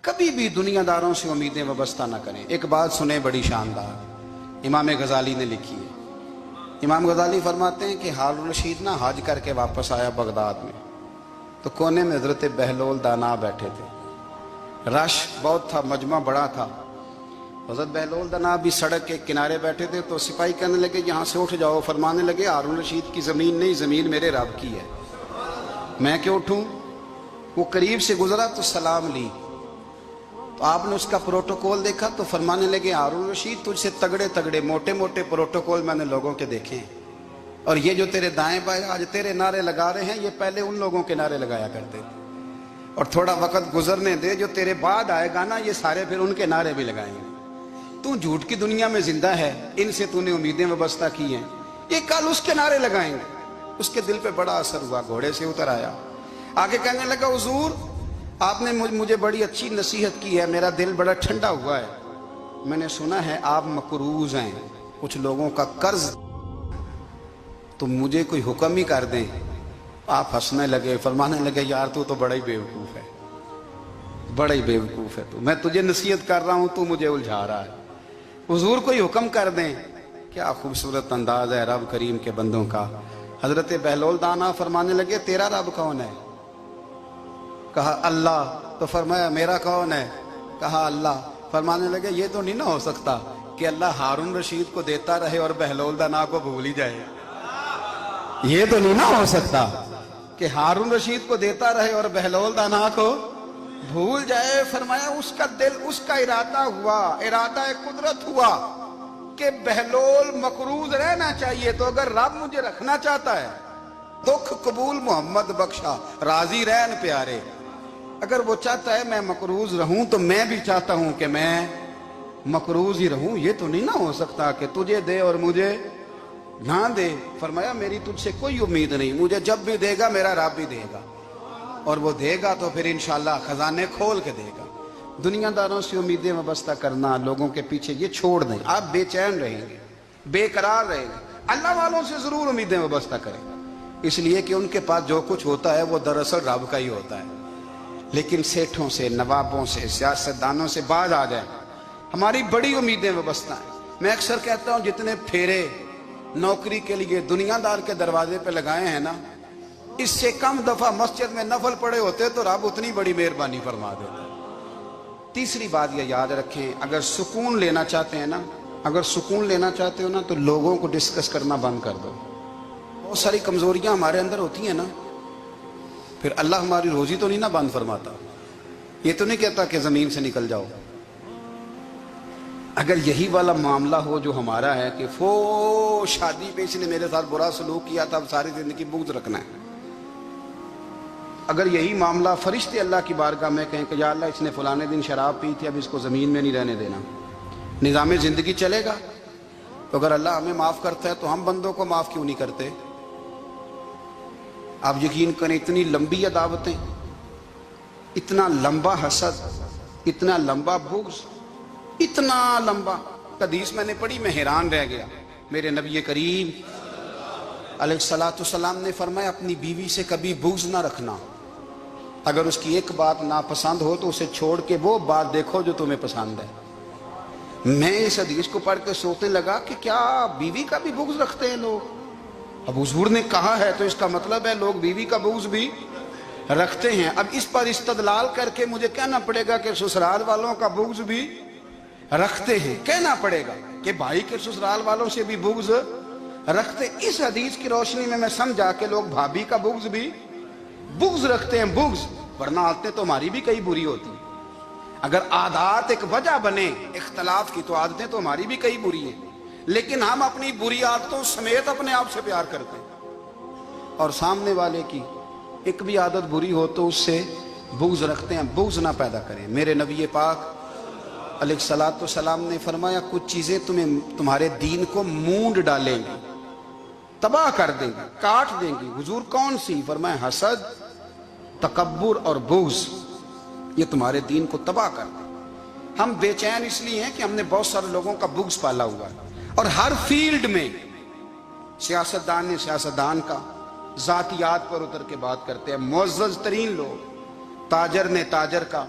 कभी भी दुनियादारों से उम्मीदें वाबस्ता ना करें। एक बात सुने बड़ी शानदार, इमाम गजाली ने लिखी है। इमाम गजाली फरमाते हैं कि हारून रशीद ना हज करके वापस आया बगदाद में, तो कोने में हजरत बहलोल दाना बैठे थे। रश बहुत था, मजमा बड़ा था। हजरत बहलोल दाना भी सड़क के किनारे बैठे थे, तो सिपाही कहने लगे यहाँ से उठ जाओ। फरमाने लगे हारून रशीद की ज़मीन नहीं, ज़मीन मेरे रब की है, मैं क्यों उठूँ। वो करीब से गुजरा तो सलाम ली, तो आपने उसका प्रोटोकॉल देखा तो फरमाने लगे हारून रशीद तुझसे तगड़े तगड़े मोटे मोटे प्रोटोकॉल मैंने लोगों के देखे हैं, और ये जो तेरे दाएं बाएं आज तेरे नारे लगा रहे हैं, ये पहले उन लोगों के नारे लगाया करते थे। और थोड़ा वक्त गुजरने दे, जो तेरे बाद आएगा ना, ये सारे फिर उनके नारे भी लगाएंगे। तू झूठ की दुनिया में जिंदा है, इनसे तूने उम्मीदें वाबस्ता की हैं, ये कल उसके नारे लगाएंगे। उसके दिल पे बड़ा असर हुआ, घोड़े से उतर आया, आगे कहने लगा हुजूर आपने मुझे बड़ी अच्छी नसीहत की है, मेरा दिल बड़ा ठंडा हुआ है। मैंने सुना है आप मकरूज हैं, कुछ लोगों का कर्ज, तो मुझे कोई हुक्म ही कर दें। आप हंसने लगे, फरमाने लगे यार तू तो बड़ा ही बेवकूफ़ है, बड़ा ही बेवकूफ़ है तू, मैं तुझे नसीहत कर रहा हूँ, तू मुझे उलझा रहा है। हुजूर कोई हुक्म कर दें। क्या खूबसूरत अंदाज है रब करीम के बंदों का। हजरत बहलोल दाना फरमाने लगे तेरा रब कौन है। कहा अल्लाह। तो फरमाया मेरा कौन है। कहा अल्लाह। फरमाने लगे ये तो नहीं ना हो सकता कि अल्लाह हारून रशीद को देता रहे और बहलोल दाना को भूल ही जाए। ये तो नहीं ना हो सकता कि हारून रशीद को देता रहे और बहलोल दाना को भूल जाए। फरमाया उसका दिल, उसका इरादा हुआ, इरादा कुदरत हुआ कि बहलोल मकरूज रहना चाहिए, तो अगर रब मुझे रखना चाहता है, दुख कबूल मोहम्मद बख्शा राजी रहन प्यारे, अगर वो चाहता है मैं मकरूज रहूं तो मैं भी चाहता हूं कि मैं मकरूज ही रहूं। ये तो नहीं ना हो सकता कि तुझे दे और मुझे ना दे। फरमाया मेरी तुझसे कोई उम्मीद नहीं, मुझे जब भी देगा मेरा रब भी देगा, और वो देगा तो फिर इंशाल्लाह खजाने खोल के देगा। दुनियादारों से उम्मीदें वाबस्ता करना, लोगों के पीछे, ये छोड़ दें। आप बेचैन रहेंगे, बेकरार रहेंगे। अल्लाह वालों से जरूर उम्मीदें वाबस्ता करें, इसलिए कि उनके पास जो कुछ होता है वो दरअसल रब का ही होता है। लेकिन सेठों से, नवाबों से, सियासतदानों से बाज आ जाए, हमारी बड़ी उम्मीदें वाबस्ता हैं। मैं अक्सर कहता हूँ जितने फेरे नौकरी के लिए दुनियादार के दरवाजे पे लगाए हैं ना, इससे कम दफा मस्जिद में नफल पड़े होते तो रब उतनी बड़ी मेहरबानी फरमा देता। तीसरी बात ये याद रखें, अगर सुकून लेना चाहते हैं ना, अगर सुकून लेना चाहते हो ना, तो लोगों को डिस्कस करना बंद कर दो। बहुत सारी कमजोरियां हमारे अंदर होती हैं ना, फिर अल्लाह हमारी रोजी तो नहीं ना बंद फरमाता। ये तो नहीं कहता कि जमीन से निकल जाओ। अगर यही वाला मामला हो जो हमारा है कि फो शादी पे इसने मेरे साथ बुरा सलूक किया था, अब सारी जिंदगी बुग़्ज़ रखना है। अगर यही मामला फरिश्ते अल्लाह की बारगाह में कहें कि या अल्लाह इसने फलाने दिन शराब पी थी, अब इसको ज़मीन में नहीं रहने देना, निज़ाम ज़िंदगी चलेगा। तो अगर अल्लाह हमें माफ़ करता है तो हम बंदों को माफ़ क्यों नहीं करते। आप यकीन करें, इतनी लंबी अदावतें, इतना लंबा हसद, इतना लंबा बुग़्ज़, इतना लंबा। हदीस मैंने पढ़ी, मैं हैरान रह गया। मेरे नबी करीम अलैहिस्सलाम ने फरमाया अपनी बीवी से कभी बुग़्ज़ ना रखना। अगर उसकी एक बात नापसंद हो तो उसे छोड़ के वो बात देखो जो तुम्हें पसंद है। मैं इस हदीस को पढ़ के सोचने लगा कि क्या बीवी का भी बुग़्ज़ रखते हैं लोग। अब हुजूर ने कहा है तो इसका मतलब है लोग बीवी का बुग़्ज़ भी रखते हैं। अब इस पर इस्तदलाल करके मुझे कहना पड़ेगा कि ससुराल वालों का बुग़्ज़ भी रखते हैं। कहना पड़ेगा कि भाई के ससुराल वालों से भी बुग़्ज़ रखते। इस हदीस की रोशनी में मैं समझा कि लोग भाभी का बुग़्ज़ भी बुग़्ज़ रखते हैं, बुग़्ज़। वरना आदतें तो हमारी भी कई बुरी होती हैं। अगर आदत एक वजह बने इख्तलाफ की तो आदतें तो हमारी भी कई बुरी हैं, लेकिन हम अपनी बुरी आदतों समेत अपने आप से प्यार करते हैं, और सामने वाले की एक भी आदत बुरी हो तो उससे बुग़्ज़ रखते हैं। बुग़्ज़ ना पैदा करें। मेरे नबी पाक अलैहिस्सलाम ने फरमाया कुछ चीज़ें तुम्हारे दीन को मूंड डालेंगी, तबाह कर देंगी, काट देंगी। हुजूर कौन सी। फरमाया हसद, तकब्बुर और बुग़्ज़, ये तुम्हारे दीन को तबाह कर दें। हम बेचैन इसलिए हैं कि हमने बहुत सारे लोगों का बुग़्ज़ पाला हुआ है, और हर फील्ड में सियासतदान ने सियासतदान का, ज़ातियात पर उतर के बात करते हैं मुअज़्ज़ज़ तरीन लोग, ताजर ने ताजर का,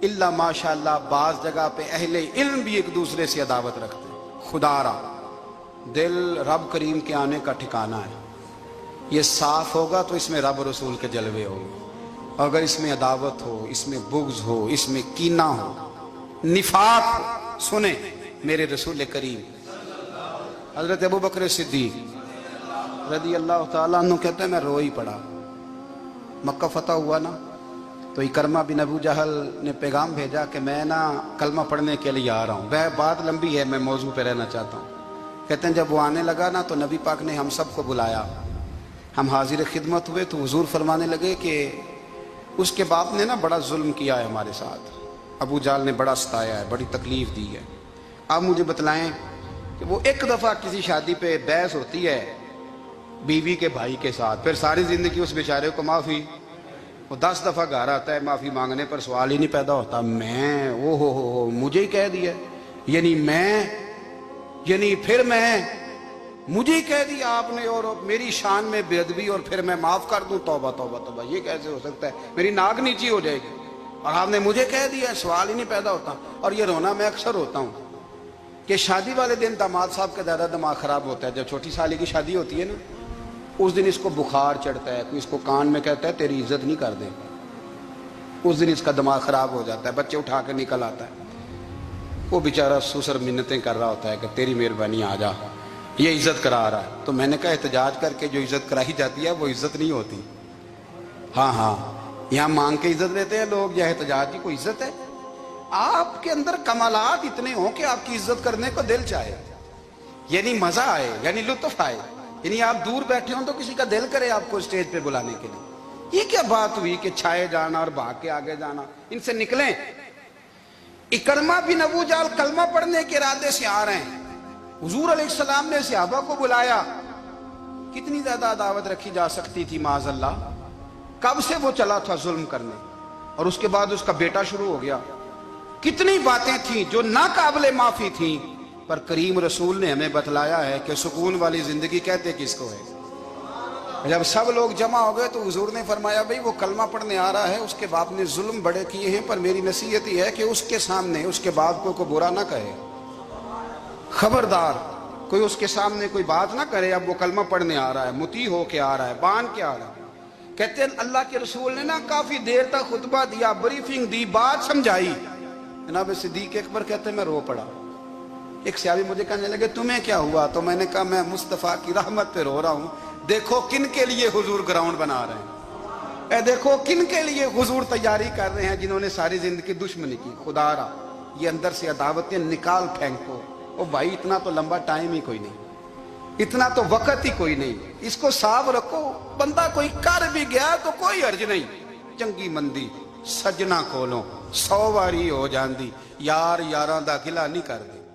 इल्ला माशाअल्लाह बाज जगह पे अहले इल्म भी एक दूसरे से अदावत रखते हैं। खुदारा दिल रब करीम के आने का ठिकाना है, ये साफ होगा तो इसमें रब रसूल के जलवे होंगे। अगर इसमें अदावत हो, इसमें बुग़्ज़ हो, इसमें कीना हो, निफाक हो, सुने मेरे रसूल करीम हजरत अबू बकर सिद्दीक रज़ी अल्लाह ताला अन्हु कहते हैं मैं रो ही पड़ा। मक्का फतह हुआ ना, तो इकरमा बिन अबू जहल ने पैगाम भेजा कि मैं ना कलमा पढ़ने के लिए आ रहा हूँ। वह बात लंबी है, मैं मौजू पे रहना चाहता हूँ। कहते हैं जब वो आने लगा ना तो नबी पाक ने हम सबको बुलाया, हम हाजिर खिदमत हुए तो हुजूर फरमाने लगे कि उसके बाप ने ना बड़ा जुल्म किया है हमारे साथ, अबू जाल ने बड़ा सताया है, बड़ी तकलीफ दी है। आप मुझे बतलाएं कि वो एक दफ़ा किसी शादी पे बहस होती है बीवी के भाई के साथ, फिर सारी ज़िंदगी उस बेचारे को माफ़ी, वो 10 दफ़ा घर आता है माफ़ी मांगने पर सवाल ही नहीं पैदा होता। मैं ओ हो मुझे ही कह दिया, यानी फिर मैं मुझे ही कह दिया आपने और मेरी शान में बेअदबी और फिर मैं माफ़ कर दूं। तौबा तौबा तौबा, ये कैसे हो सकता है? मेरी नाक नीची हो जाएगी और आपने मुझे कह दिया, सवाल ही नहीं पैदा होता। और ये रोना मैं अक्सर होता हूँ कि शादी वाले दिन दामाद साहब का ज़्यादा दिमाग ख़राब होता है। जब छोटी साली की शादी होती है ना, उस दिन इसको बुखार चढ़ता है, कोई इसको कान में कहता है तेरी इज्जत नहीं कर दे, उस दिन इसका दिमाग ख़राब हो जाता है, बच्चे उठा के निकल आता है। वो बेचारा सुसर मिन्नतें कर रहा होता है कि तेरी मेहरबानी आ जा, ये इज्जत करा रहा है। तो मैंने कहा एहतजाज करके जो इज्जत कराई जाती है वो इज्जत नहीं होती। हाँ, यहाँ मांग के इज्जत देते हैं लोग, यह एहतजाज की कोई इज्जत है? आपके अंदर कमालात इतने हों कि आपकी इज्जत करने को दिल चाहे, यानी मजा आए, यानी लुत्फ आए, यानी आप दूर बैठे हो तो किसी का दिल करे आपको स्टेज पे बुलाने के लिए। ये क्या बात हुई कि छाए जाना और भाग के आगे जाना? इनसे निकलें। इकरमा बिन अबू जाल कलमा पढ़ने के इरादे से आ रहे हैं, हुजूर अलैहिस्सलाम ने सहाबा को बुलाया। कितनी ज्यादा दावत रखी जा सकती थी माज़अल्लाह। कब से वो चला था जुल्म करने, और उसके बाद उसका बेटा शुरू हो गया। कितनी बातें थी जो ना काबिले माफी थी, पर करीम रसूल ने हमें बतलाया है कि सुकून वाली जिंदगी कहते किसको है। जब सब लोग जमा हो गए तो हुजूर ने फरमाया भाई वो कलमा पढ़ने आ रहा है, उसके बाप ने जुल्म बड़े किए हैं, पर मेरी नसीहत ही है कि उसके सामने उसके बाप को बुरा ना कहे, खबरदार कोई उसके सामने कोई बात ना करे। अब वो कलमा पढ़ने आ रहा है, मुती हो के आ रहा है, बांध के आ रहा है। कहते हैं अल्लाह के रसूल ने ना काफी देर तक खुतबा दिया, ब्रीफिंग दी, बात समझाई। जनाब सिद्दीक अकबर कहते हैं मैं रो पड़ा। एक सहाबी मुझे कहने लगे तुम्हें क्या हुआ? तो मैंने कहा मैं मुस्तफ़ा की रहमत पे रो रहा हूँ। देखो किन के लिए हुजूर ग्राउंड बना रहे हैं, देखो किन के लिए हुजूर तैयारी कर रहे हैं, जिन्होंने सारी जिंदगी दुश्मनी की। खुदारा ये अंदर से अदावतें निकाल फेंको। ओ भाई इतना तो लंबा टाइम ही कोई नहीं, इतना तो वक्त ही कोई नहीं, इसको साफ रखो। बंदा कोई कर भी गया तो कोई अर्ज नहीं। चंगी मंदी सजना कोलों 100 वारी हो जाती, यार यारां दा गिला नहीं करदे।